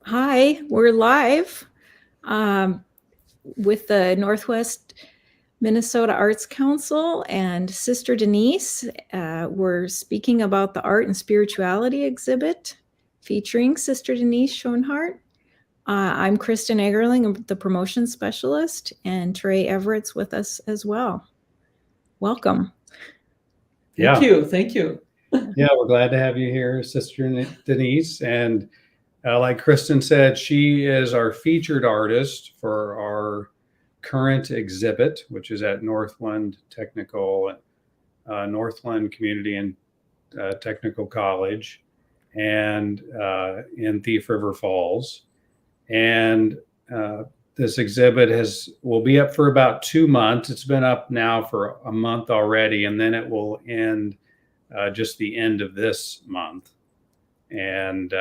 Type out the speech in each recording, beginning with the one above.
Hi, we're live with the Northwest Minnesota Arts Council and Sister Denise. We're speaking about the Art and Spirituality exhibit featuring Sister Denise Schoenhardt. I'm Kristen Egerling, I'm the promotion specialist, and Trey Everett's with us as well. Welcome. Thank you. Thank you. Yeah, we're glad to have you here, Sister Denise. And like Kristen said, she is our featured artist for our current exhibit, which is at Northland Community and Technical College, and in Thief River Falls. And this exhibit will be up for about 2 months. It's been up now for a month already, and then it will end just the end of this month. And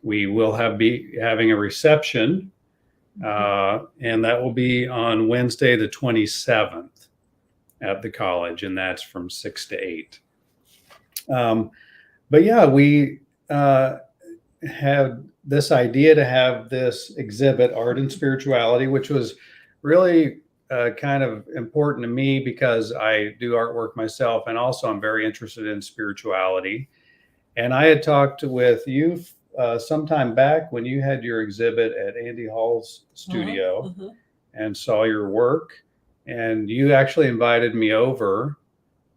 we will be having a reception, and that will be on Wednesday, the 27th at the college, and that's from 6 to 8. But yeah, we had this idea to have this exhibit, Art and Spirituality, which was really kind of important to me because I do artwork myself, and also I'm very interested in spirituality. And I had talked with you sometime back when you had your exhibit at Andy Hall's studio and saw your work. And you actually invited me over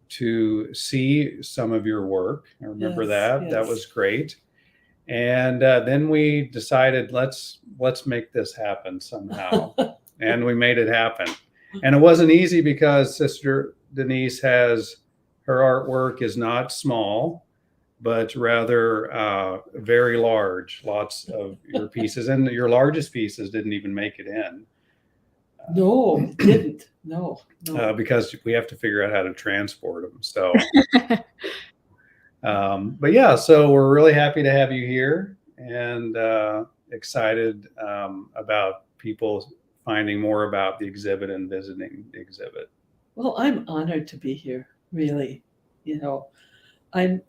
to see some of your work. I remember that. Yes. That was great. And then we decided, let's make this happen somehow. And we made it happen. And it wasn't easy because Sister Denise her artwork is not small, but rather very large. Lots of your pieces, and your largest pieces didn't even make it in. No, it didn't. No. Because we have to figure out how to transport them. So, but yeah, so we're really happy to have you here, and excited about people finding more about the exhibit and visiting the exhibit. Well, I'm honored to be here, really. I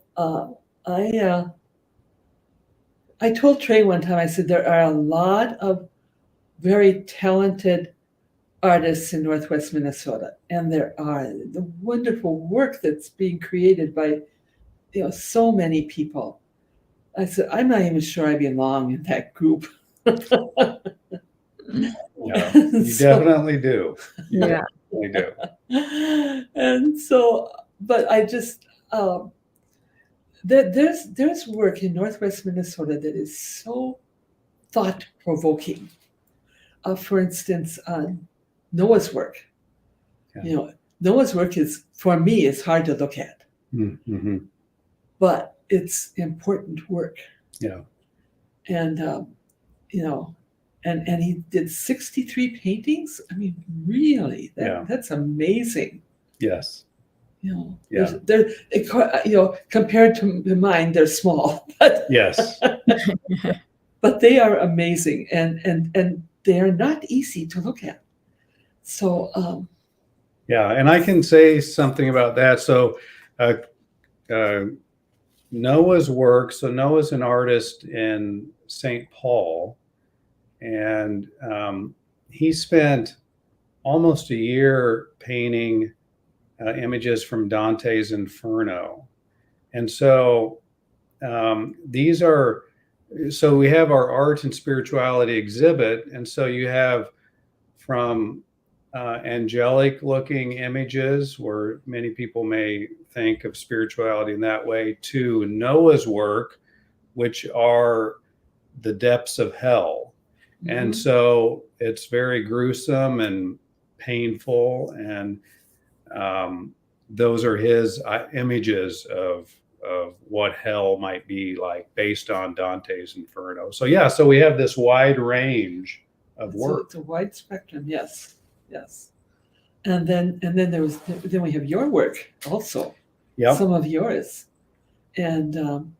told Trey one time, I said, there are a lot of very talented artists in Northwest Minnesota, and there are the wonderful work that's being created by so many people. I said, I'm not even sure I belong in that group. Yeah, you definitely do. You definitely do. And so, but I just there's work in Northwest Minnesota that is so thought-provoking. For instance, Noah's work. Yeah. Noah's work for me, is hard to look at. Mm-hmm. But it's important work. Yeah. And and he did 63 paintings. I mean, really, that's amazing. Yes. Compared to mine, they're small. But yes. But they are amazing, and they are not easy to look at. So yeah, and I can say something about that. So Noah's work. So Noah's an artist in St. Paul, and he spent almost a year painting images from Dante's Inferno. And so so we have our art and spirituality exhibit. And so you have from angelic looking images, where many people may think of spirituality in that way, to Noah's work, which are the depths of hell. Mm-hmm. And so it's very gruesome and painful, and those are his images of what hell might be like based on Dante's Inferno. So yeah, so we have this wide range of work. It's a wide spectrum, yes. And then we have your work also. Yeah. Some of yours, and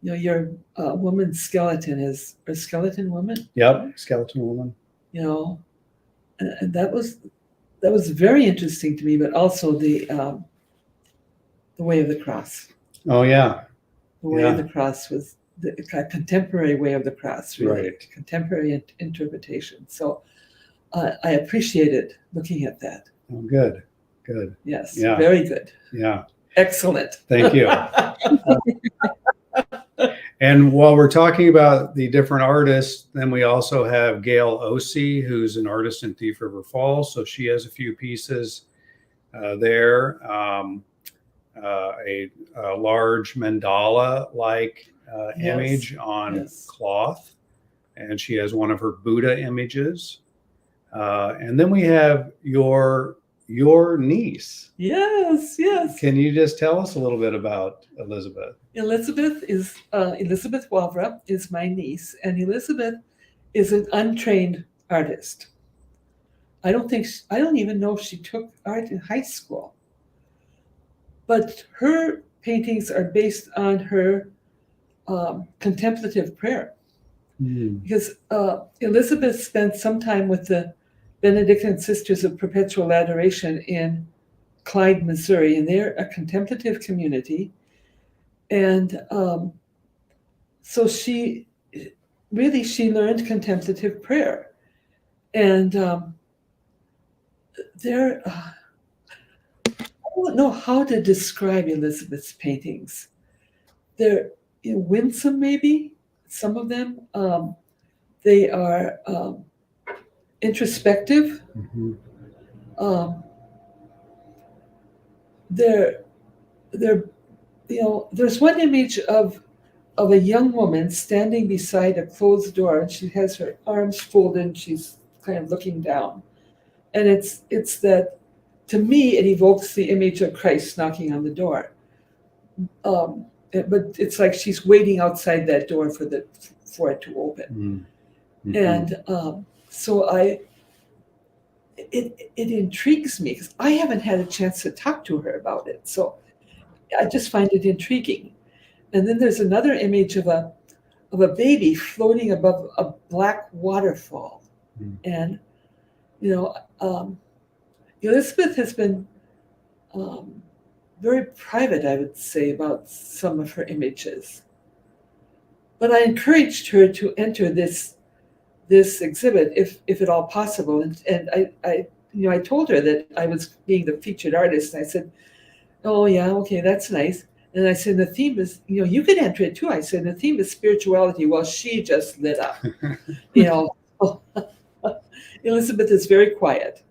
your woman's skeleton is a skeleton woman. Yep, skeleton woman. And that was very interesting to me, but also the way of the cross. Oh yeah. The way of the cross was the contemporary way of the cross, really, Right. contemporary interpretation. So I appreciated looking at that. Oh, good. Good. Yes, Yeah. very good. Yeah. Excellent. Thank you. And while we're talking about the different artists, then we also have Gail Osee, who's an artist in Thief River Falls. So she has a few pieces there. A large mandala-like Yes, image on yes. cloth, and she has one of her Buddha images. And then we have your niece. Yes, yes. Can you just tell us a little bit about Elizabeth? Elizabeth Wavra is my niece, and Elizabeth is an untrained artist. I don't even know if she took art in high school. But her paintings are based on her contemplative prayer. Because Elizabeth spent some time with the Benedictine Sisters of Perpetual Adoration in Clyde, Missouri, and they're a contemplative community. And so she learned contemplative prayer. And I don't know how to describe Elizabeth's paintings. They're winsome, maybe, some of them. They are introspective. Mm-hmm. They're there's one image of a young woman standing beside a closed door, and she has her arms folded and she's kind of looking down. And it's that, to me, it evokes the image of Christ knocking on the door. But it's like she's waiting outside that door for it to open. Mm-hmm. And so it intrigues me because I haven't had a chance to talk to her about it. So I just find it intriguing. And then there's another image of a baby floating above a black waterfall. Mm. And Elizabeth has been very private, I would say, about some of her images. But I encouraged her to enter this exhibit if at all possible. And I told her that I was being the featured artist. And I said, "Oh yeah, okay, that's nice." And I said, "The theme is, you could enter it too." I said, "The theme is spirituality." Well, she just lit up. Elizabeth is very quiet,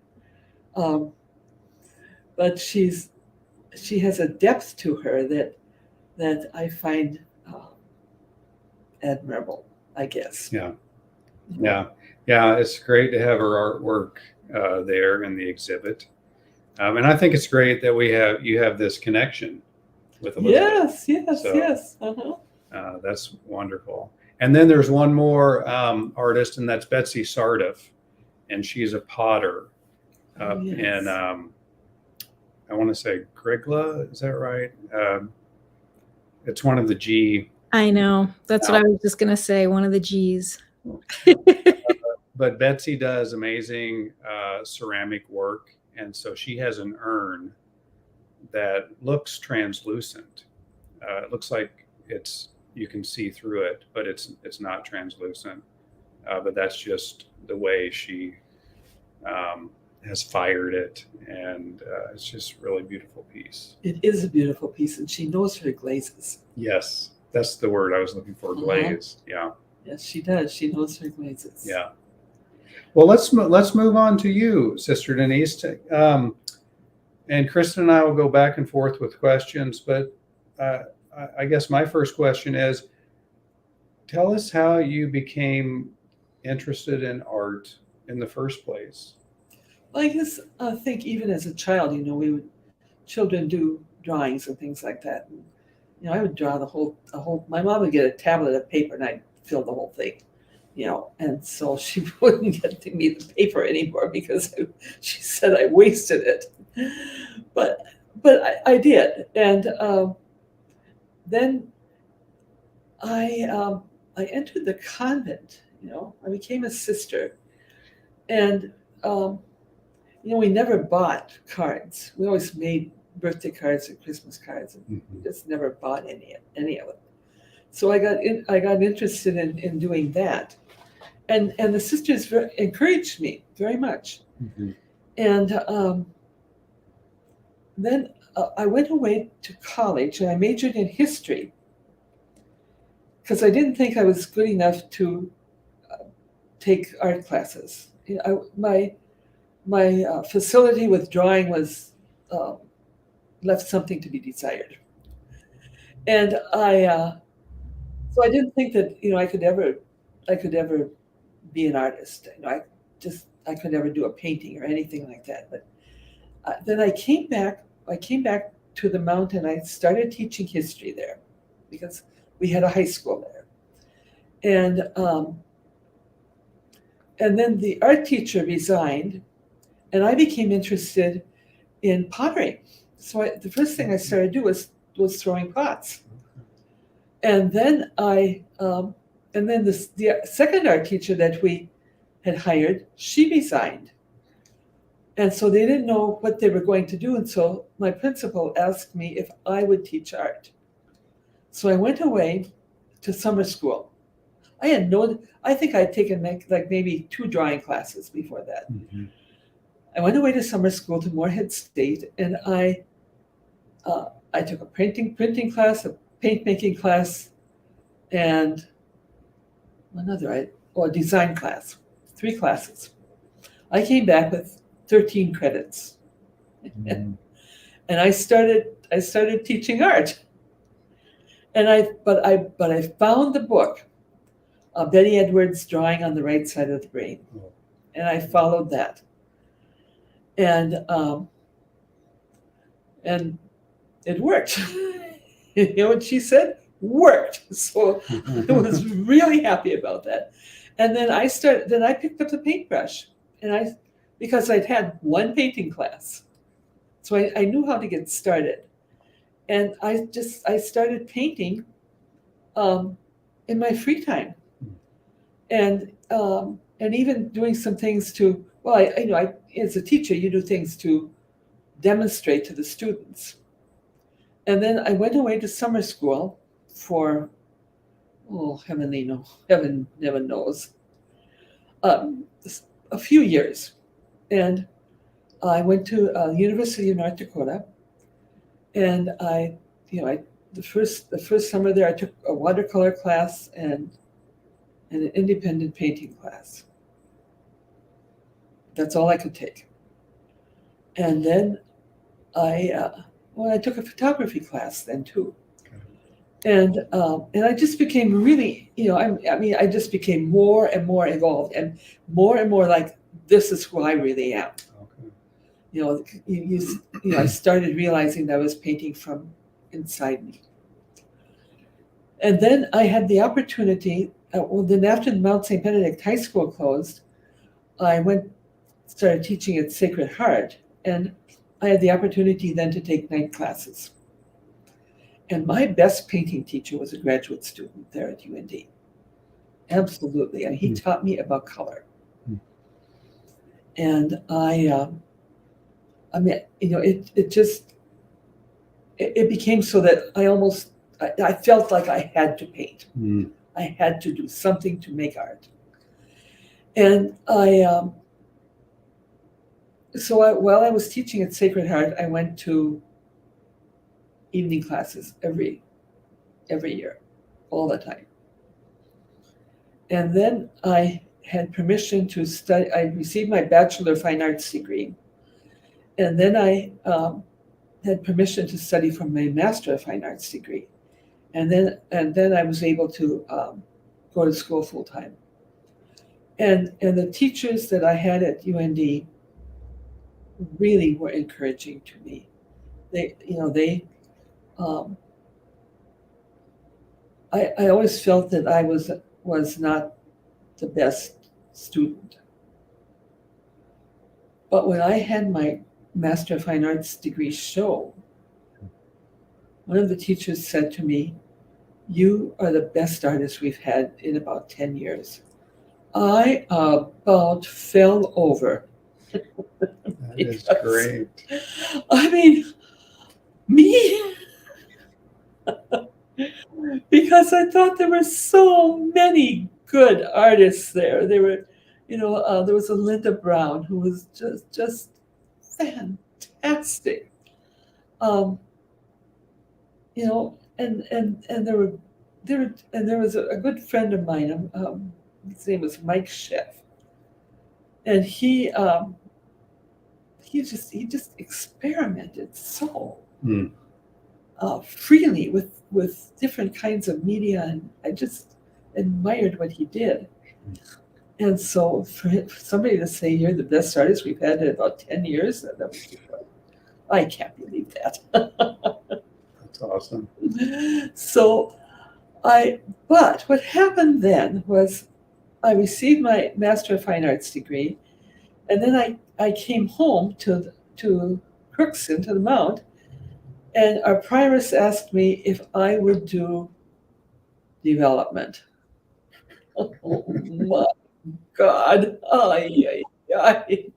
but she has a depth to her that I find admirable, I guess. Yeah. It's great to have her artwork there in the exhibit, and I think it's great that you have this connection with Elizabeth. Yes. That's wonderful. And then there's one more artist, and that's Betsy Sardiff, and she's a potter in I want to say Grigla, is that right? It's one of the G. I know. That's what I was just going to say, one of the G's. But Betsy does amazing ceramic work, and so she has an urn that looks translucent. It looks like you can see through it, but it's not translucent. But that's just the way she has fired it, and it's just really beautiful piece. It is a beautiful piece, and she knows her glazes. Yes, that's the word I was looking for. Glaze. Yeah. Yes, she does. She knows her glazes. Yeah. Well, let's move on to you, Sister Denise. And Kristen and I will go back and forth with questions, but I guess my first question is, tell us how you became interested in art in the first place. Well, I guess I think even as a child, children do drawings and things like that. And, I would draw the whole. My mom would get a tablet of paper, and I'd fill the whole thing. And so she wouldn't get me the paper anymore because she said I wasted it. But I did, and then I entered the convent. I became a sister, and we never bought cards. We always made birthday cards and Christmas cards, and we just never bought any of it. So I got interested in doing that, and the sisters encouraged me very much. Mhm. And then I went away to college and I majored in history because I didn't think I was good enough to take art classes. You know, my facility with drawing was left something to be desired, and so I didn't think that I could ever be an artist. I could never do a painting or anything like that. But then I came back. I came back to the mountain. I started teaching history there because we had a high school there, and then the art teacher resigned, and I became interested in pottery. So the first thing I started to do was throwing pots, and then the second art teacher that we had hired, she resigned. And so they didn't know what they were going to do. And so my principal asked me if I would teach art. So I went away to summer school. I think I'd taken like maybe 2 drawing classes before that. Mhm. I went away to summer school to Morehead State, and I took a printing class, a paint making class, and a design class, 3 classes. I came back with 13 credits. Mhm. And I started teaching art. And I found the book, Betty Edwards' Drawing on the Right Side of the Brain, Oh. and I followed that. And it worked. You know what she said? Worked. So I was really happy about that. And then I picked up the paintbrush, and because I'd had 1 painting class, so I knew how to get started. And I started painting in my free time, and even doing some things to, well, I as a teacher, you do things to demonstrate to the students. And then I went away to summer school for, heaven never knows, a few years. And I went to University of North Dakota, and the first summer there, I took a watercolor class and an independent painting class. That's all I could take. And then I took a photography class then too. And I just became really, I just became more and more involved and more like, this is who I really am. Okay. I started realizing that I was painting from inside me. And then I had the opportunity, then after the Mount St. Benedict High School closed, I started teaching at Sacred Heart, and I had the opportunity then to take night classes. And my best painting teacher was a graduate student there at UND. Absolutely. And he taught me about color. And it became so that I felt like I had to paint. I had to do something to make art. And while I was teaching at Sacred Heart, I went to evening classes every year, all the time. And then I had permission to study. I received my Bachelor of Fine Arts degree. And then I had permission to study for my Master of Fine Arts degree. And then I was able to go to school full time. And the teachers that I had at UND really were encouraging to me. I always felt that I was not the best student. But when I had my Master of Fine Arts degree show, one of the teachers said to me, "You are the best artist we've had in about 10 years." I about fell over. That is great. I mean, me? because I thought there were so many good artists there. There were, there was a Linda Brown who was just fantastic. Um, and there was a good friend of mine. His name was Mike Sheff, and he just experimented so freely with different kinds of media, and I just admired what he did. And so for somebody to say you're the best artist we've had in about 10 years, that was, I can't believe that. That's awesome. So but what happened then was I received my Master of Fine Arts degree, and then I came home to Crookston, to the Mount, and our prioress asked me if I would do development. Oh my God. Ay, ay, ay.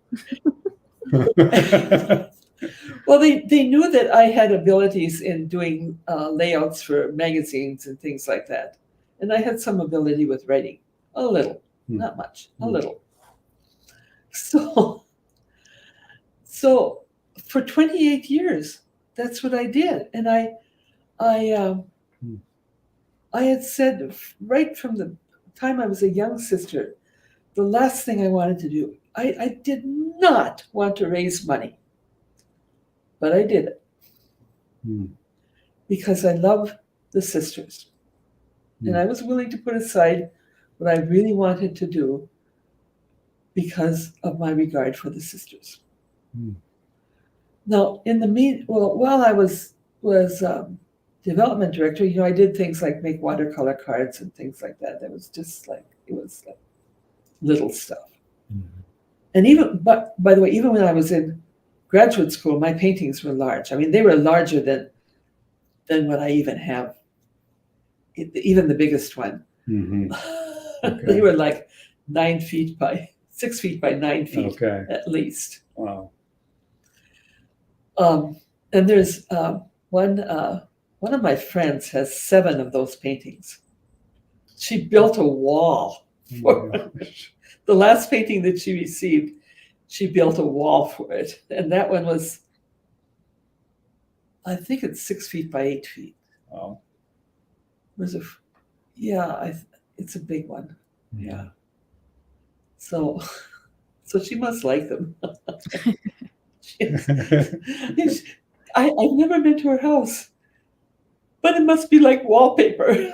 Well, they knew that I had abilities in doing layouts for magazines and things like that. And I had some ability with writing, a little, not much, a little. So for 28 years, that's what I did. And I had said right from the time I was a young sister, the last thing I wanted to do, I did not want to raise money, but I did it because I love the sisters. And I was willing to put aside what I really wanted to do because of my regard for the sisters. Now, while I was development director, I did things like make watercolor cards and things like that. That was just like, it was like little stuff. And but by the way, even when I was in graduate school, my paintings were large. I mean, they were larger than what I even have. Even the biggest one. Okay. They were like 6 feet by 9 feet, at least. Wow. And there's one of my friends has 7 of those paintings. She built a wall for the last painting that she received. She built a wall for it, and that one was, I think it's 6 feet by 8 feet. Wow. It's a big one. Yeah. So she must like them. I've never been to her house, but it must be like wallpaper.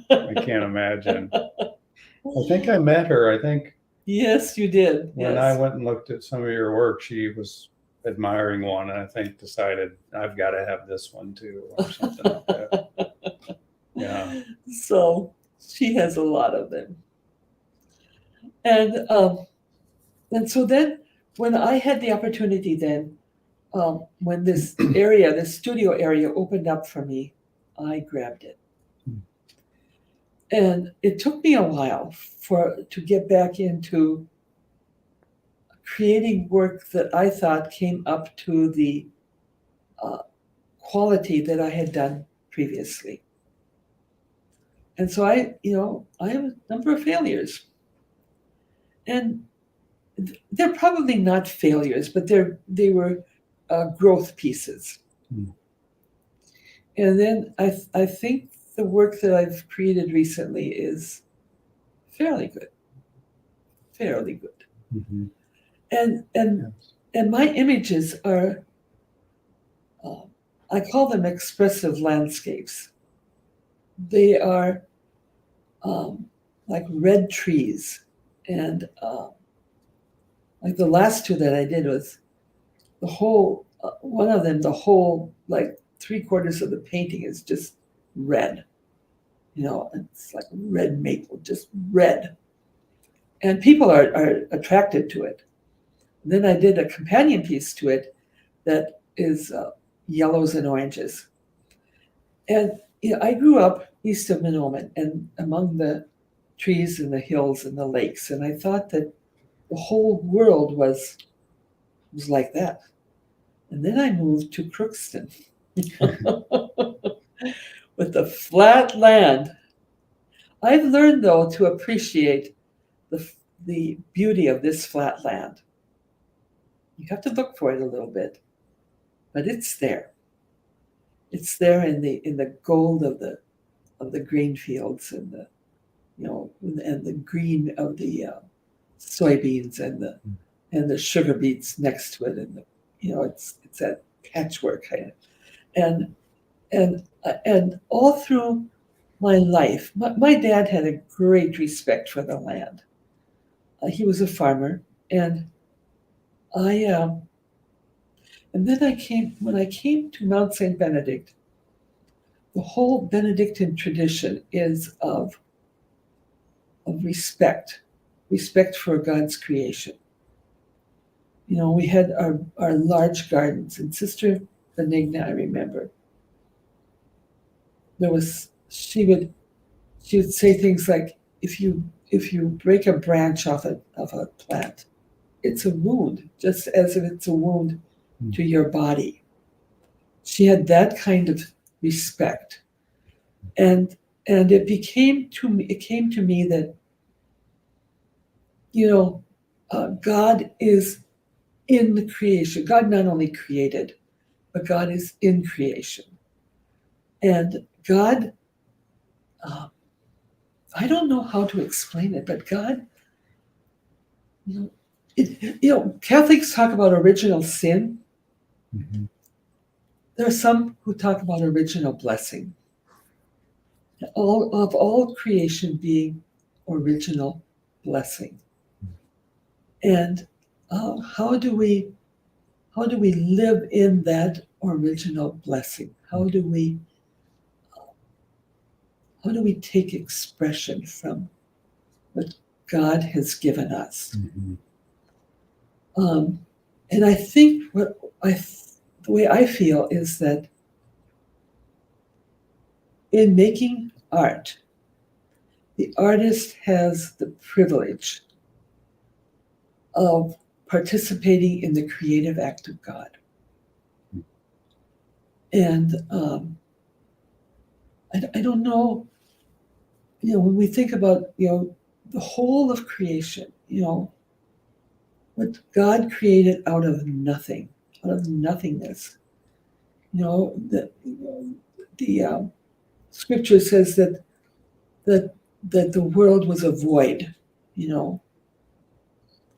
I can't imagine. I think I met her. I think. Yes, you did. When I went and looked at some of your work, she was admiring one, and I think decided I've got to have this one too, or something like that. Yeah. So she has a lot of them. And so then when I had the opportunity then, when this studio area opened up for me, I grabbed it. And it took me a while to get back into creating work that I thought came up to the quality that I had done previously. And so I have a number of failures. And they're probably not failures, but they were growth pieces. And then I think the work that I've created recently is fairly good. And my images are, I call them expressive landscapes. They are like red trees, and like the last 2 that I did was the whole one of them, the whole like 3/4 of the painting is just red. It's like red maple, just red. And people are attracted to it. And then I did a companion piece to it that is yellows and oranges. And I grew up east of Mahnomen and among the trees and the hills and the lakes. And I thought that the whole world was like that. And then I moved to Crookston, with the flat land. I've learned, though, to appreciate the beauty of this flat land. You have to look for it a little bit, but it's there. It's there in the gold of the grain fields, and the green of the soybeans, and the sugar beets next to it, and it's that patchwork kind of, and all through my life, my dad had a great respect for the land. He was a farmer, and then when I came to Mount St. Benedict. The whole Benedictine tradition is of respect for God's creation. We had our large gardens, and Sister Benigna, I remember, she would say things like, if you break a branch off of a plant, it's a wound, just as if it's a wound to your body. She had that kind of respect, and it came to me that God is in the creation. God not only created, but God is in creation, and God. I don't know how to explain it, but God. Catholics talk about original sin. Mhm. There are some who talk about original blessing. All creation being original blessing. And how do we live in that original blessing? How do we take expression from what God has given us? Mhm. And I think the way I feel is that in making art, the artist has the privilege of participating in the creative act of God. And I don't know, when we think about, the whole of creation, what God created out of nothing, out of nothingness. The scripture says that the world was a void,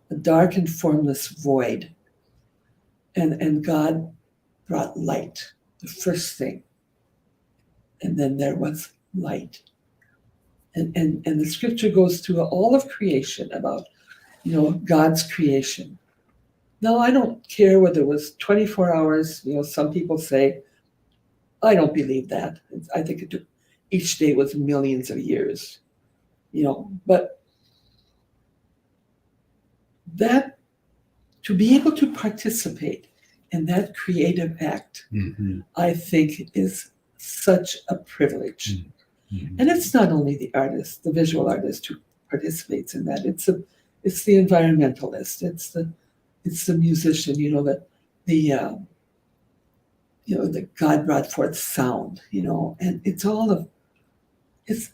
a dark and formless void. And God brought light, the first thing. And then there was light. And the scripture goes through all of creation about, God's creation. Now, I don't care whether it was 24 hours. Some people say, I don't believe that. I think each day was millions of years. But that, to be able to participate in that creative act, Mhm. I think is such a privilege. Mhm. And it's not only the artist, the visual artist, who participates in that. It's the environmentalist. It's the musician. That God brought forth sound. And it's all of it's.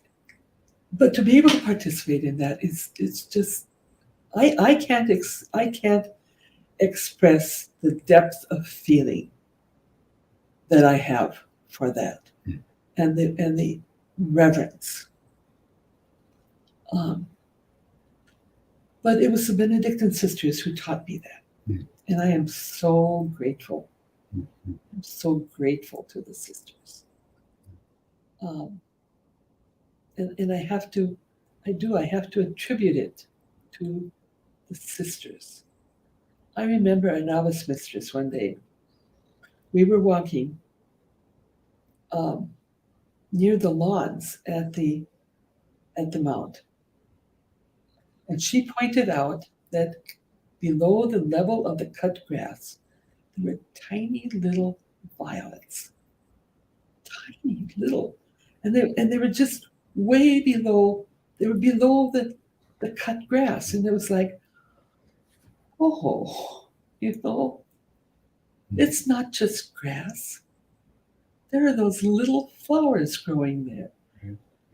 But to be able to participate in that, it's just I can't express the depth of feeling that I have for that, and the reverence. But it was the Benedictine sisters who taught me that. And I am so grateful. I'm so grateful to the sisters. And I have to attribute it to the sisters. I remember a novice mistress one day. We were walking near the lawns at the mount. And she pointed out that below the level of the cut grass, there were tiny little violets. Tiny little. And they were just way below, they were below the cut grass. And it was like, oh, it's not just grass. there are those little flowers growing there.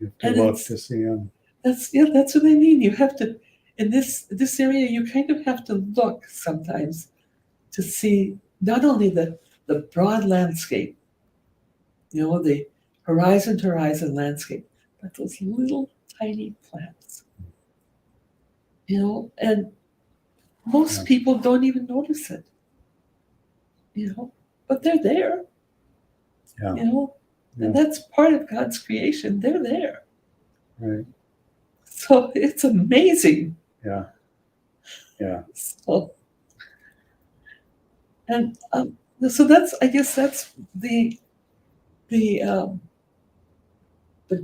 You have And to look it's- to see them. That's what I mean. You have to, in this area, you kind of have to look sometimes to see not only the broad landscape, the horizon to horizon landscape, but those little tiny plants. And most Yeah. people don't even notice it. But they're there. Yeah. Yeah. And that's part of God's creation. They're there. Right. So it's amazing. Yeah. Yeah. So, and so that's, I guess that's the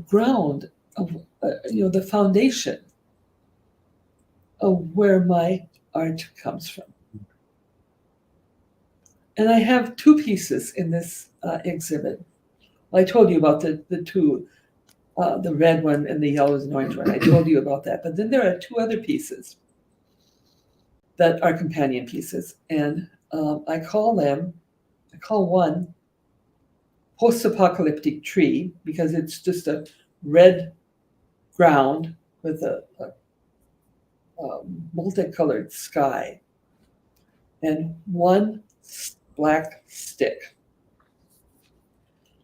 ground of the foundation of where my art comes from. And I have two pieces in this exhibit. Well, I told you about the two, the red one and the yellow and orange one. I told you about that. But then there are two other pieces that are companion pieces. And I call one post-apocalyptic tree because it's just a red ground with a multicolored sky and one black stick.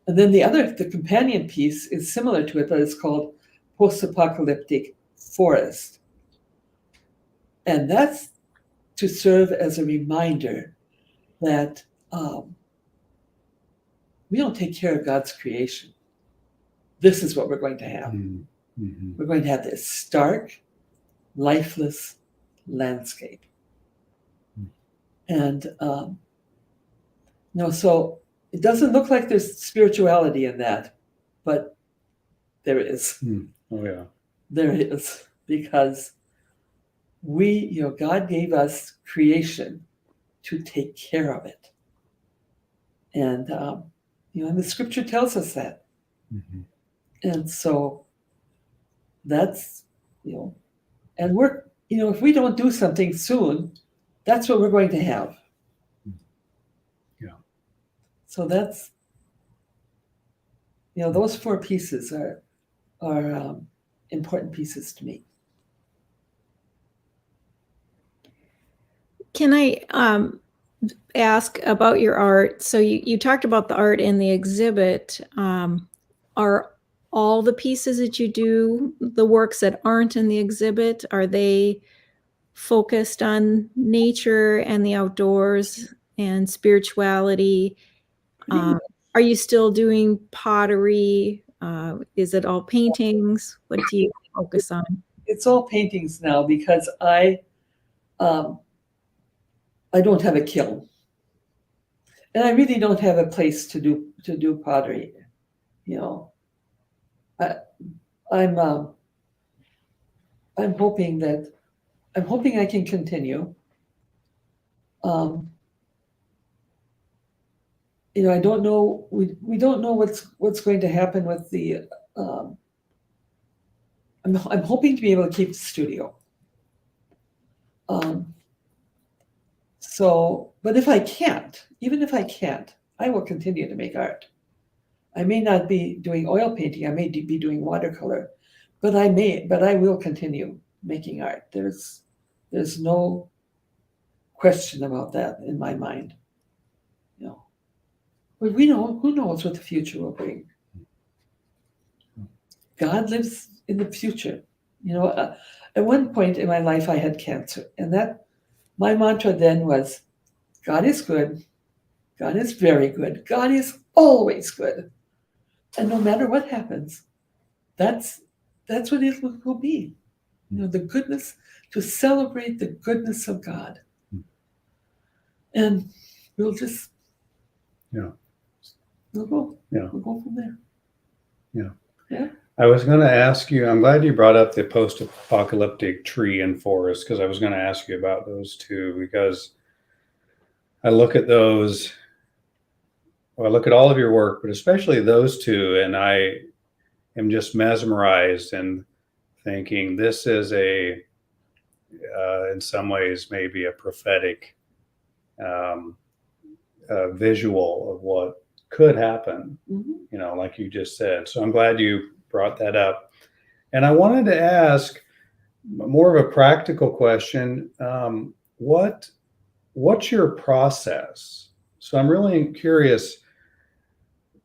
And then the companion piece is similar to it, but it's called post-apocalyptic forest. And that's to serve as a reminder that we don't take care of God's creation. This is what we're going to have. Mm-hmm. We're going to have this stark, lifeless landscape. And, so it doesn't look like there's spirituality in that, but there is. Oh, yeah. There is, because God gave us creation to take care of it. And, and the scripture tells us that. Mm-hmm. And so that's, and we're, if we don't do something soon, that's what we're going to have. Yeah. So that's, those four pieces are important pieces to me. Can I ask about your art? So you talked about the art in the exhibit. Are all the pieces that you do, the works that aren't in the exhibit, are they focused on nature and the outdoors and spirituality? Are you still doing pottery? Is it all paintings? What do you focus on? It's all paintings now because I don't have a kiln, and I really don't have a place to do pottery. I'm hoping I can continue. I don't know. We don't know what's going to happen with the. I'm hoping to be able to keep the studio. But if I can't, even if I can't, I will continue to make art. I may not be doing oil painting. I may be doing watercolor, but I will continue making art. There's no question about that in my mind. But who knows what the future will bring. God lives in the future. At one point in my life, I had cancer, and my mantra then was, God is good. God is very good. God is always good. And no matter what happens, that's what it will be. The goodness, to celebrate the goodness of God. And we'll just, we'll go from there. Yeah. I was going to ask you, I'm glad you brought up the post-apocalyptic tree and forest, because I was going to ask you about those two, because I look at those, I look at all of your work, but especially those two, and I am just mesmerized and thinking this is in some ways, maybe a prophetic visual of what could happen, Mhm. like you just said. So I'm glad you brought that up. And I wanted to ask more of a practical question. What's your process? So I'm really curious.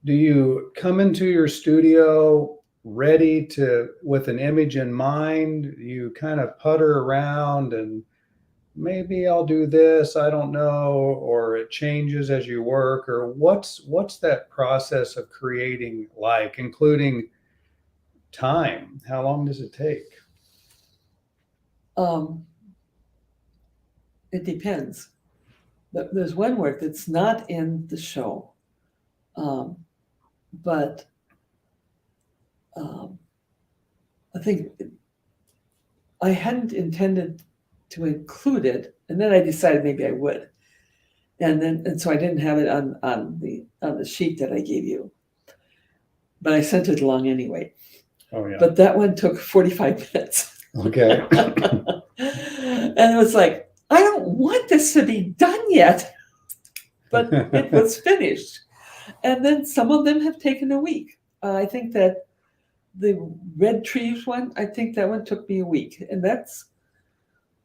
Do you come into your studio ready with an image in mind? You kind of putter around and maybe I'll do this, I don't know, or it changes as you work, or what's that process of creating like, including time? How long does it take? Um, it depends. There's one work that's not in the show, but um, I think I hadn't intended to include it, and then I decided maybe I would, and so I didn't have it on the sheet that I gave you, but I sent it along anyway. Oh yeah. But that one took 45 minutes. Okay. And it was like, I don't want this to be done yet, but it was finished. And then some of them have taken a week. I think that the red trees one, I think that one took me a week. And that's,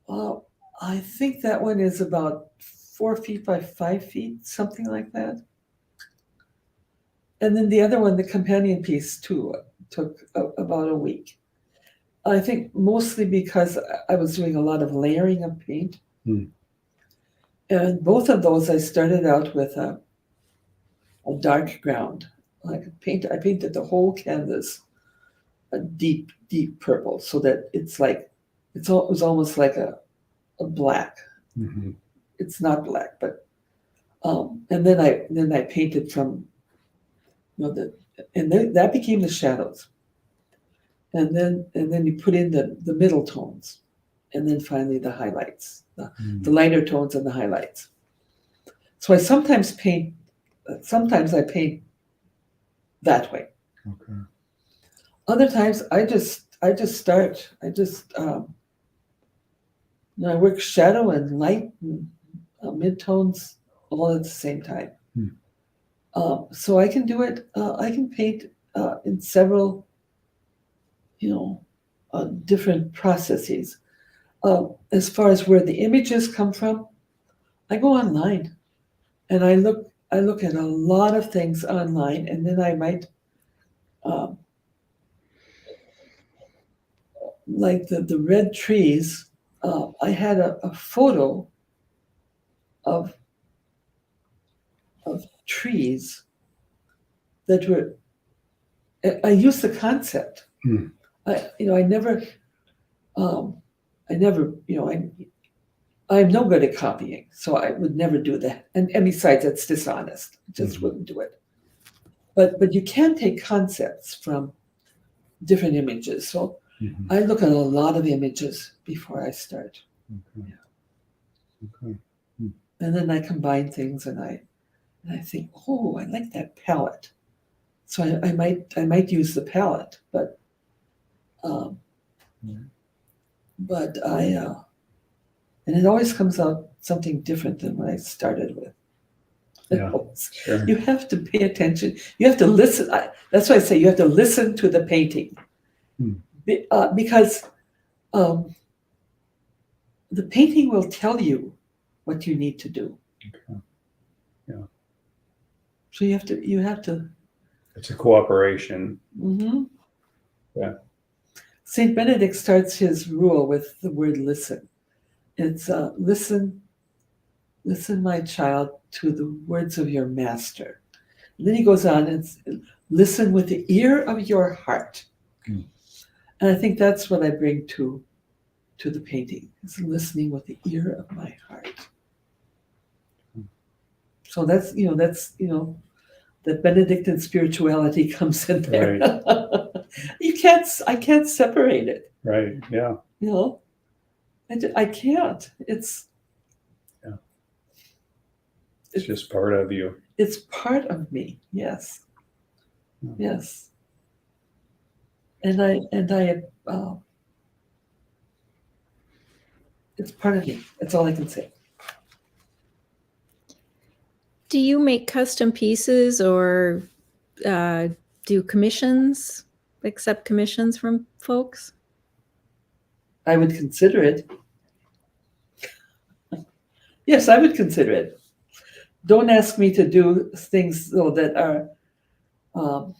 I think that one is about 4 feet by 5 feet, something like that. And then the other one, the companion piece too, took about a week. I think mostly because I was doing a lot of layering of paint. And both of those, I started out with a dark ground. I painted the whole canvas a deep, deep purple, so that it's like, it was almost like a black. Mm-hmm. It's not black, but and then I painted from, that became the shadows. And then you put in the middle tones, and then finally the highlights, the lighter tones and the highlights. So I sometimes paint that way. Okay. Other times I just start. I work shadow and light and midtones all at the same time. So I can do it. I can paint in several, different processes. As far as where the images come from, I go online and I look at a lot of things online, and then I might, like the red trees. I had a photo of trees that were. I used the concept. I never, I'm no good at copying, so I would never do that. And besides, that's dishonest. I just wouldn't do it. But you can take concepts from different images. So I look at a lot of images before I start. Okay. Yeah. Okay. And then I combine things, and I think, oh, I like that palette. So I might use the palette, but and it always comes out something different than what I started with. Yeah, sure. You have to pay attention. You have to listen. That's why I say you have to listen to the painting, because the painting will tell you what you need to do. Okay. Yeah. So you have to. It's a cooperation. Mm-hmm. Yeah. Saint Benedict starts his rule with the word "listen." It's listen, my child, to the words of your master. And then he goes on and listen with the ear of your heart. And I think that's what I bring to the painting, is listening with the ear of my heart. So that's the Benedictine spirituality comes in there. Right. I can't separate it. Right. Yeah. I can't. It's just part of you. It's part of me. Yes. Yes. And I it's part of me. That's all I can say. Do you make custom pieces or do commissions, accept commissions from folks? I would consider it. Yes, I would consider it. Don't ask me to do things though that are, I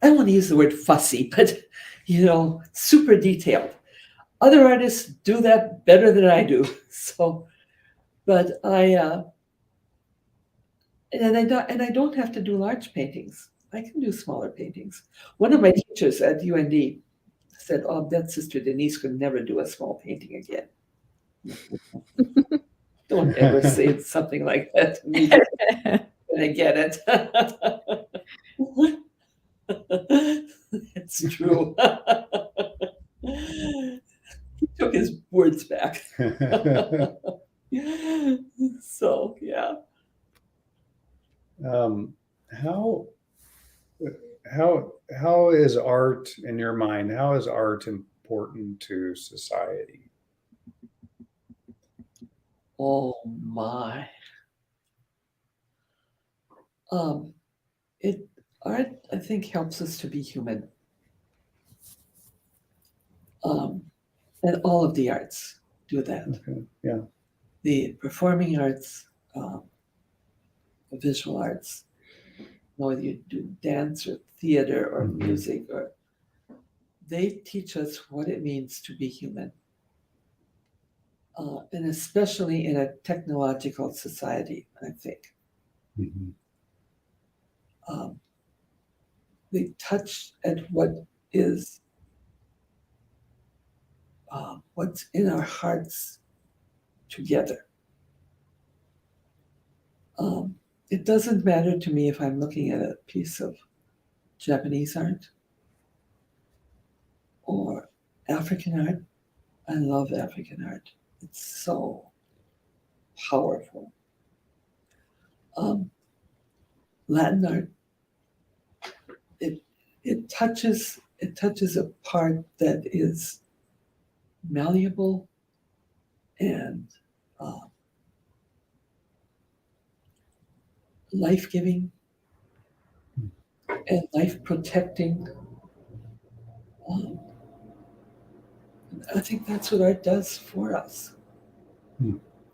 don't want to use the word fussy, but super detailed. Other artists do that better than I do. So, but I don't have to do large paintings. I can do smaller paintings. One of my teachers at UND said, "Oh, that Sister Denise could never do a small painting again." Don't ever say something like that to me. And I get it. It's true. He took his words back. So, yeah. How is art in your mind? How is art important to society? Oh my. Art, I think, helps us to be human. And all of the arts do that. Okay. Yeah. The performing arts, the visual arts, whether you do dance or theater or music, or they teach us what it means to be human. And especially in a technological society, I think. Mm-hmm. They touch at what is what's in our hearts together. It doesn't matter to me if I'm looking at a piece of Japanese art or African art. I love African art. It's so powerful. Latin art, it touches a part that is malleable and life-giving and life-protecting. I think that's what art does for us.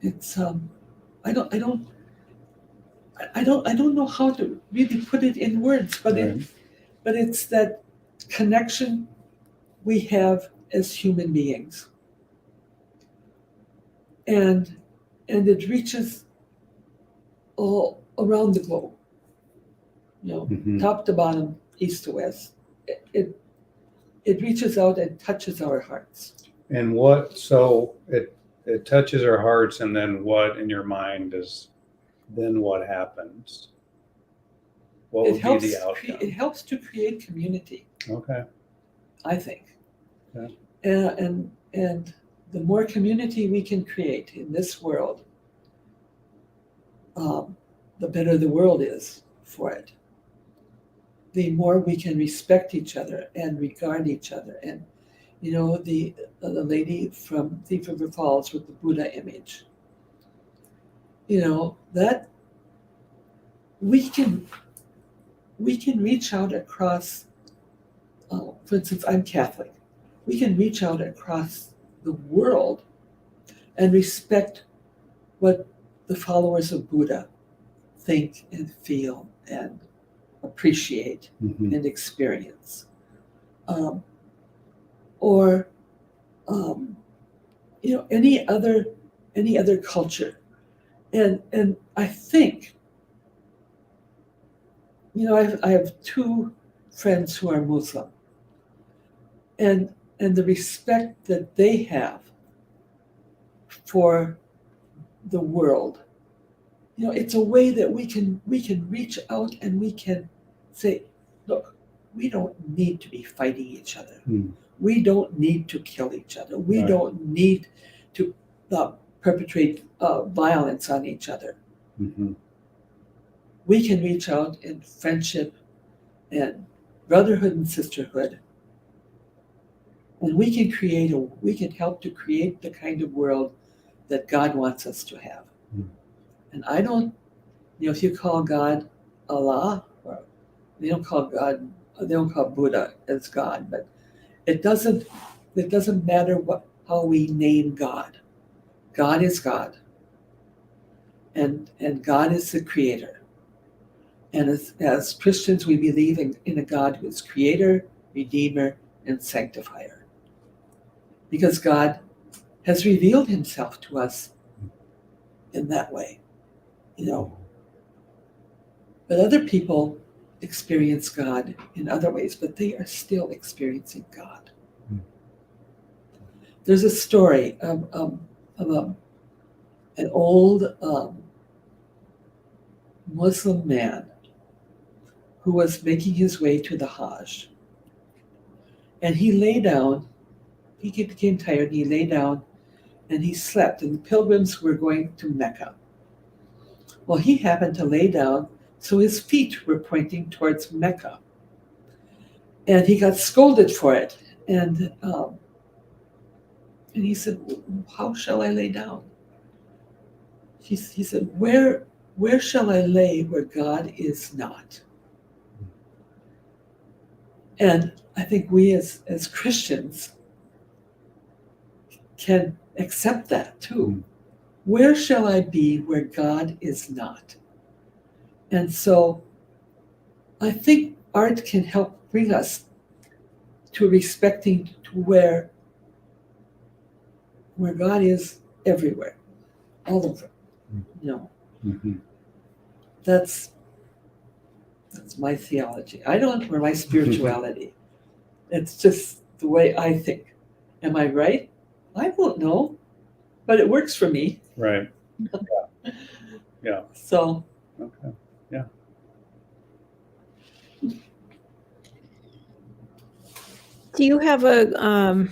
It's I don't know how to really put it in words, but Right. it's that connection we have as human beings, and it reaches all around the globe. Mhm. Top to bottom, east to west. It reaches out and touches our hearts. And so it touches our hearts, and then what in your mind is then what happens? What would be the outcome? It helps to create community, Okay. I think. Yeah. And the more community we can create in this world, the better the world is for it. The more we can respect each other and regard each other. And the lady from Thief River Falls with the Buddha image, that we can reach out across. For instance, I'm Catholic. We can reach out across the world and respect what the followers of Buddha think and feel and appreciate Mhm. and experience. Or any other culture. And I think, I have two friends who are Muslim, and the respect that they have for the world, it's a way that we can reach out and we can say, look, we don't need to be fighting each other. We don't need to kill each other. We Right. don't need to perpetrate violence on each other. Mhm. We can reach out in friendship and brotherhood and sisterhood, and we can help to create the kind of world that God wants us to have. Mm. And I don't, if you call God Allah, or they don't call Buddha as God, but it doesn't matter how we name God. God is God. And God is the creator. And as Christians, we believe in a God who is creator, redeemer, and sanctifier. Because God has revealed himself to us in that way, But other people experience God in other ways, but they are still experiencing God. Mm. There's a story of an old Muslim man who was making his way to the Hajj. And he lay down, he became tired, he lay down and he slept. And the pilgrims were going to Mecca. Well, he happened to lay down, so his feet were pointing towards Mecca. And he got scolded for it. And he said, "How shall I lay down?" He said, where shall I lay where God is not? And I think we as Christians can accept that too. Where shall I be where God is not? And so I think art can help bring us to respecting to where God is everywhere, all over. Mm-hmm. That's my theology. Or my spirituality. It's just the way I think. Am I right? I don't know, but it works for me. Right. Yeah. So. Okay. Yeah. Do you have a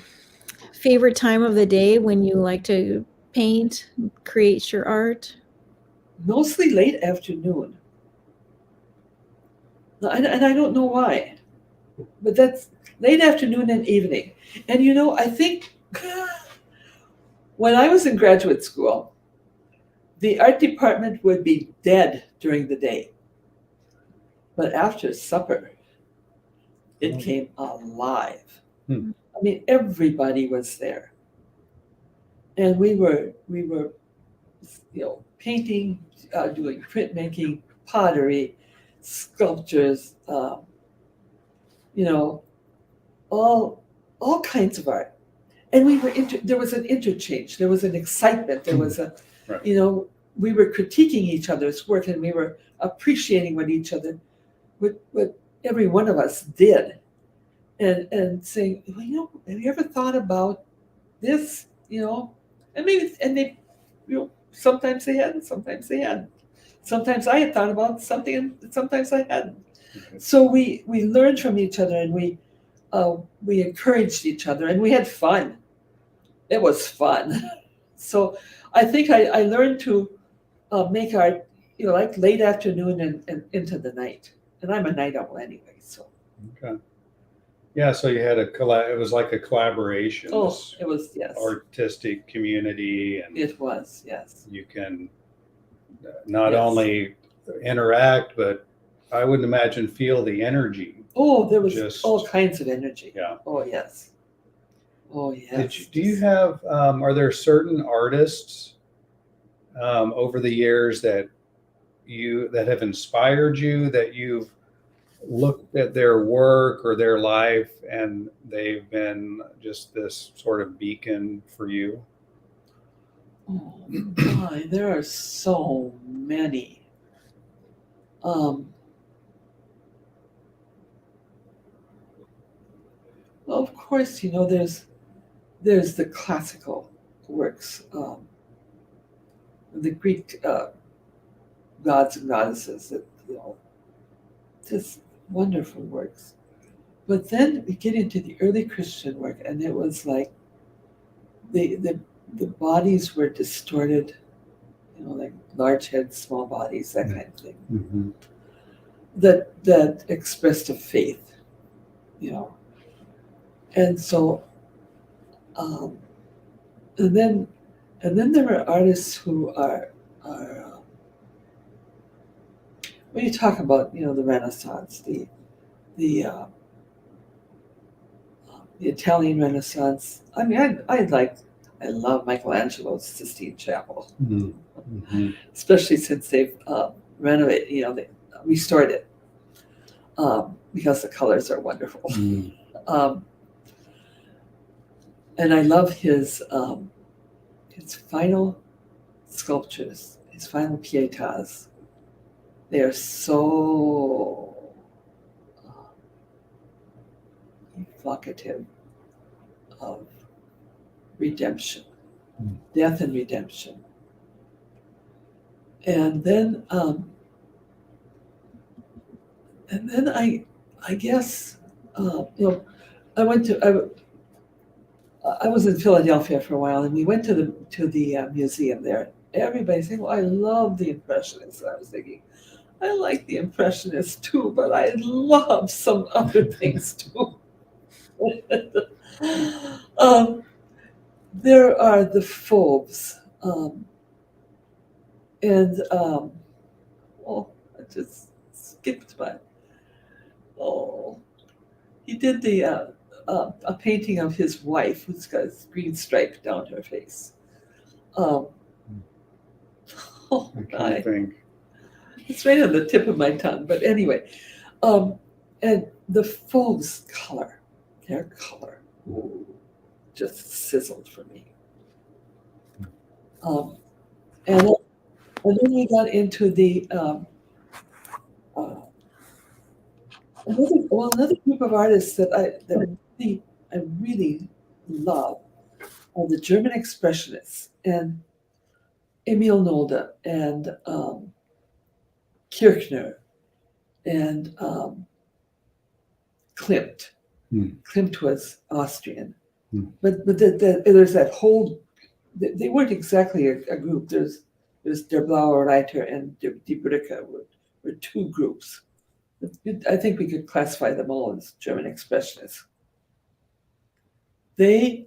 favorite time of the day when you like to paint, create your art? Mostly late afternoon. And I don't know why, but that's late afternoon and evening. And I think when I was in graduate school, the art department would be dead during the day. But after supper, it came alive. Hmm. I mean, everybody was there. And we were painting, doing printmaking, pottery, sculptures, all kinds of art. And we were there was an interchange, there was an excitement, there was a, Right. We were critiquing each other's work, and we were appreciating what every one of us did, and saying, well, have you ever thought about this? And they, sometimes they hadn't, sometimes they hadn't. Sometimes I had thought about something, and sometimes I hadn't. Okay. So we learned from each other, and we encouraged each other, and we had fun. It was fun. So I think I learned to make art, like late afternoon and into the night. And I'm a night owl anyway, so. Okay. Yeah, so you had it was like a collaboration. Oh, this it was, yes. artistic community, and It was, yes. you can not Yes. only interact, but I would imagine feel the energy. Oh, there was all kinds of energy. Yeah. Oh, yes. Oh, yes. Do you have, are there certain artists over the years that have inspired you, that you've looked at their work or their life and they've been just this sort of beacon for you? Oh my, there are so many. Well, of course, there's the classical works, the Greek gods and goddesses, that just wonderful works. But then we get into the early Christian work, and it was like the bodies were distorted, like large heads, small bodies, that kind of thing. Mm-hmm. That expressed a faith, and so, and then there are artists who are are when you talk about the Renaissance, the Italian Renaissance. I mean, I love Michelangelo's Sistine Chapel, especially since they've renovated. They restored it because the colors are wonderful. And I love his final sculptures, his final pietas. They are so evocative of redemption, death and redemption. And then I guess I was in Philadelphia for a while, and we went to the museum there. Everybody saying, "Well, I love the Impressionists." And I was thinking, I like the Impressionists too, but I love some other things too. There are the Fauves, and I just skipped by. He did a painting of his wife who's got a green stripe down her face. I can't think. It's right on the tip of my tongue, but anyway, and the Fauves' color, their color, just sizzled for me. And then we got into the another group of artists that I really love are the German Expressionists, and Emil Nolde and Kirchner and Klimt. Klimt was Austrian, but there's that whole. They weren't exactly a group. There's Der Blaue Reiter and Die Brücke were two groups. I think we could classify them all as German Expressionists. They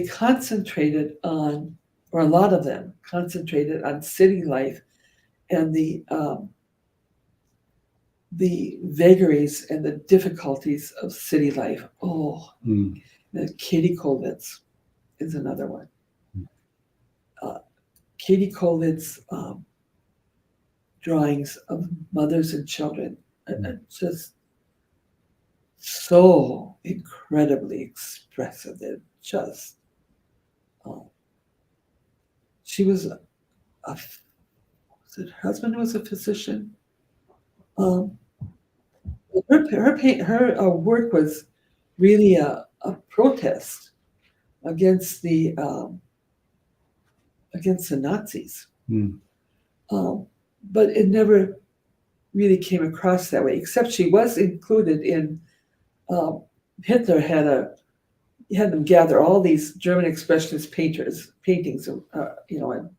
concentrated on, or a lot of them concentrated on city life and the vagaries and the difficulties of city life. Katie Kollwitz is another one. Katie Kollwitz drawings of mothers and children are just so incredibly expressive. They're just she was her husband was a physician. Her work was really a protest against the Nazis, but it never really came across that way. Except she was included in Hitler had them gather all these German Expressionist paintings, and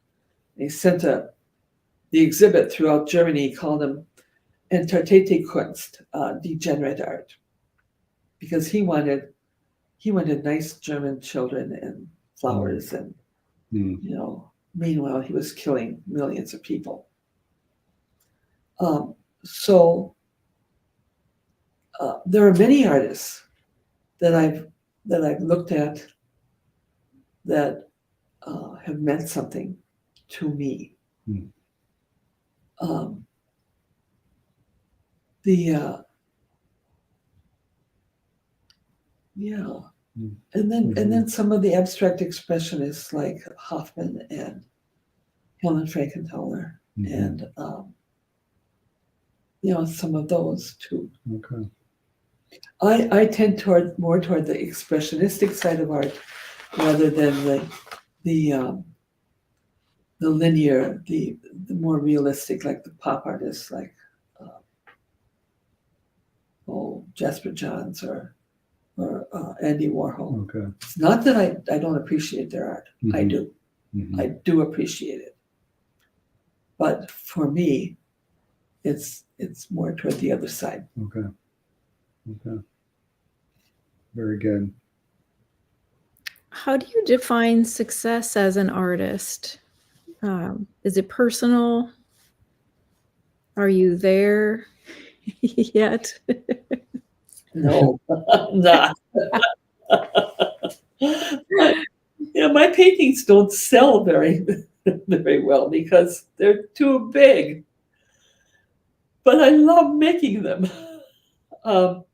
they sent the exhibit throughout Germany. He called them Entartete Kunst, degenerate art, because he wanted nice German children and flowers, and meanwhile he was killing millions of people. So there are many artists that I've looked at that have meant something to me. And then some of the abstract expressionists like Hoffman and Helen Frankenthaler, and some of those too. Okay. I tend more toward the expressionistic side of art rather than the linear, the more realistic, like the pop artists like Jasper Johns or Andy Warhol. Okay. It's not that I don't appreciate their art. I do. I do appreciate it. But for me, it's more toward the other side. Okay. Very good. how do you define success as an artist? Is it personal? Are you there yet? No, I'm not. Yeah, my paintings don't sell very, very well because they're too big. But I love making them. Um,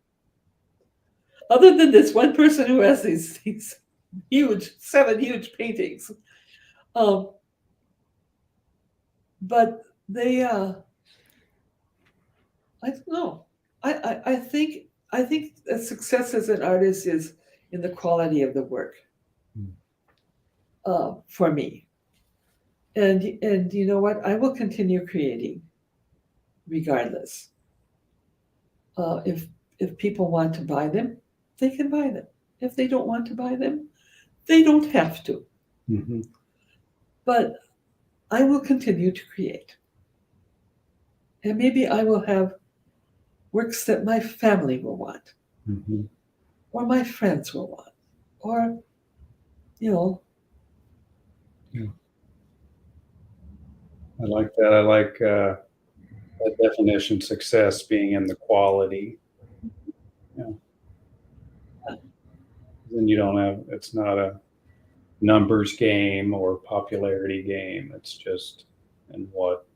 other than this one person who has these huge, 7 huge paintings. But they, I don't know. I think that success as an artist is in the quality of the work. For me. And you know what? I will continue creating regardless. If people want to buy them, they can buy them. If they don't want to buy them, they don't have to. Mm-hmm. But I will continue to create. And maybe I will have works that my family will want, Mm-hmm. or my friends will want, or, you know. Yeah. I like that. I like that definition, success being in the quality. Yeah. Then you don't have, it's not a numbers game or popularity game. It's just in what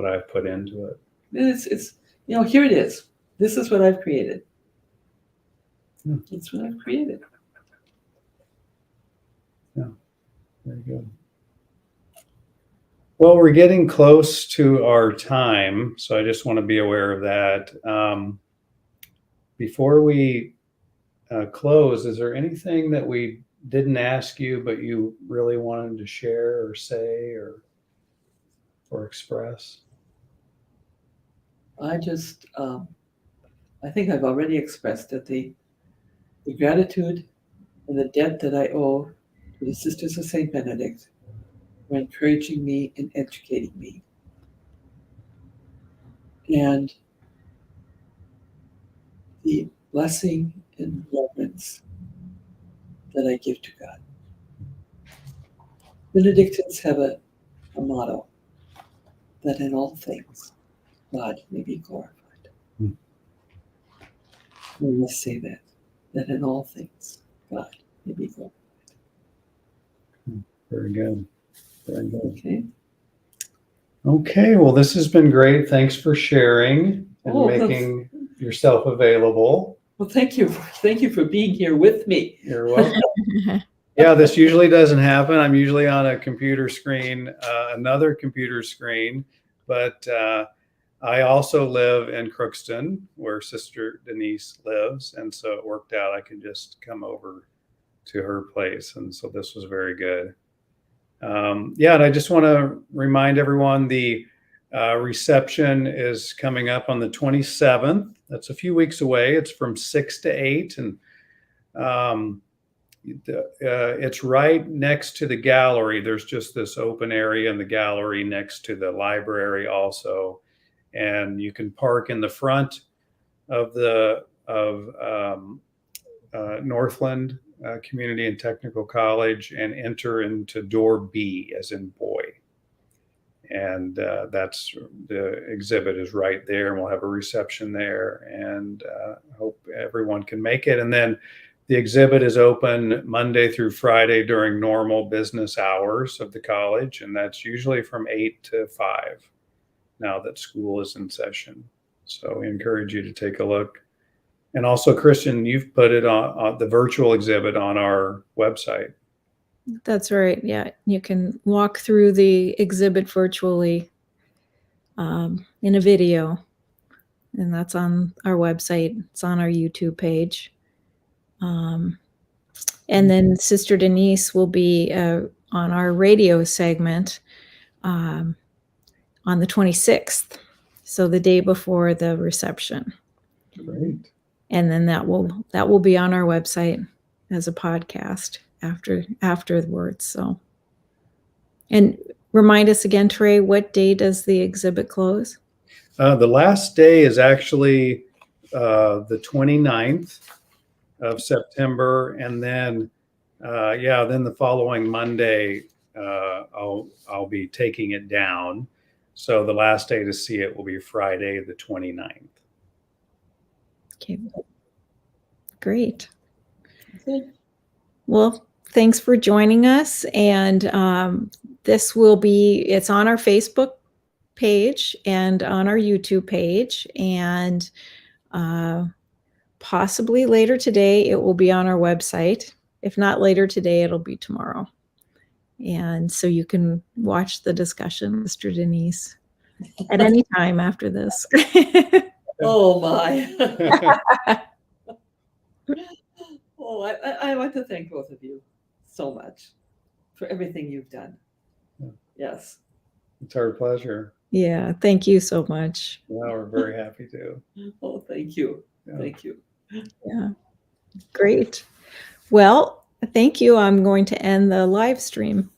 I put into it. It's here it is. This is what I've created. It's what I've created. Yeah, very good. Well, we're getting close to our time, so I just want to be aware of that. Before we close, is there anything that we didn't ask you but you really wanted to share or say or express? I just, I think I've already expressed that the gratitude and the debt that I owe to the Sisters of St. Benedict for encouraging me and educating me. And the blessing and reverence that I give to God. Benedictines have a motto that in all things God may be glorified. We must say that in all things God may be glorified. Very good. Very good. Okay. Okay, well, this has been great. Thanks for sharing and making yourself available. Well, thank you. Thank you for being here with me. You're welcome. Yeah, this usually doesn't happen. I'm usually on a computer screen, another computer screen, but I also live in Crookston, where Sister Denise lives, and so it worked out. I could just come over to her place, and so this was very good. And I just want to remind everyone the reception is coming up on the 27th. That's a few weeks away. It's from 6 to 8, and it's right next to the gallery. There's just this open area in the gallery next to the library also, and you can park in the front of Northland Community and Technical College and enter into door B as in boy. And that's the exhibit is right there, and we'll have a reception there, and hope everyone can make it. And then the exhibit is open Monday through Friday during normal business hours of the college, and that's usually from 8 to 5 now that school is in session. So we encourage you to take a look. And also, Christian, you've put it on the virtual exhibit on our website. That's right. Yeah, you can walk through the exhibit virtually in a video, and that's on our website. It's on our YouTube page. And then Sister Denise will be on our radio segment on the 26th, so the day before the reception. Great. And then that will be on our website as a podcast afterwards. So, and remind us again, Trey, what day does the exhibit close? The last day is actually the 29th of September, and then Yeah, then the following Monday, I'll be taking it down. So the last day to see it will be Friday, the 29th. Okay. Great. Good. Well, thanks for joining us. And this will be, it's on our Facebook page and on our YouTube page. And possibly later today, it will be on our website. If not later today, it'll be tomorrow. And so you can watch the discussion, Mr. Denise, at any time after this. Oh my. Oh, I want to thank both of you so much for everything you've done. Yeah. Yes. It's our pleasure. Yeah, thank you so much. Yeah, we're very happy to. Oh, thank you. Yeah. Thank you. Yeah, great. Well, thank you. I'm going to end the live stream.